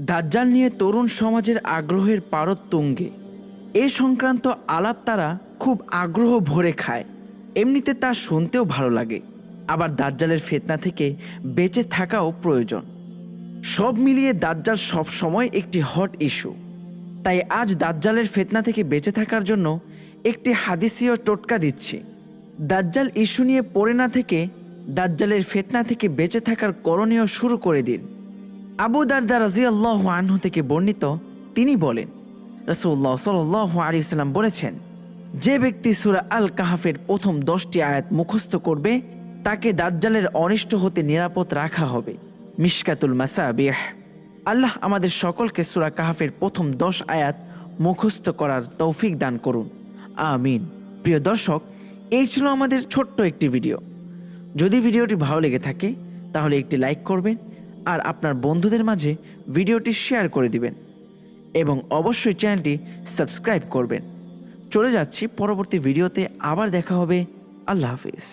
দাজ্জাল নিয়ে তরুণ সমাজের আগ্রহের পারদ তুঙ্গে। এ সংক্রান্ত আলাপ তারা খুব আগ্রহ ভরে খায়। এমনিতে তা শুনতেও ভালো লাগে, আবার দাজ্জালের ফিতনা থেকে বেঁচে থাকাও প্রয়োজন। সব মিলিয়ে দাজ্জাল সব সময় একটি হট ইস্যু। তাই আজ দাজ্জালের ফিতনা থেকে বেঁচে থাকার জন্য একটি হাদিসীয় টোটকা দিচ্ছি। দাজ্জাল ইস্যু নিয়ে পড়ে না থেকে দাজ্জালের ফিতনা থেকে বেঁচে থাকার করণীয় শুরু করে দিন। আবু দারদা রাদিয়াল্লাহু আনহু থেকে বর্ণিত, তিনি বলেন, রাসূলুল্লাহ সাল্লাল্লাহু আলাইহি ওয়াসাল্লাম বলেছেন, যে ব্যক্তি সূরা আল কাহফের প্রথম 10টি আয়াত মুখস্থ করবে তাকে দাজ্জালের অনিষ্ট হতে নিরাপদ রাখা হবে। মিশকাতুল মাসাবিহ। আল্লাহ আমাদের সকলকে সূরা কাহফের প্রথম 10 আয়াত মুখস্থ করার তৌফিক দান করুন, আমিন। প্রিয় দর্শক, এই ছিল আমাদের ছোট্ট একটি ভিডিও। যদি ভিডিওটি ভালো লেগে থাকে তাহলে একটি লাইক করবেন আর আপনার বন্ধুদের মাঝে ভিডিওটি শেয়ার করে দিবেন এবং অবশ্যই চ্যানেলটি সাবস্ক্রাইব করবেন। চলে যাচ্ছি পরবর্তী ভিডিওতে, আবার দেখা হবে। আল্লাহ হাফিজ।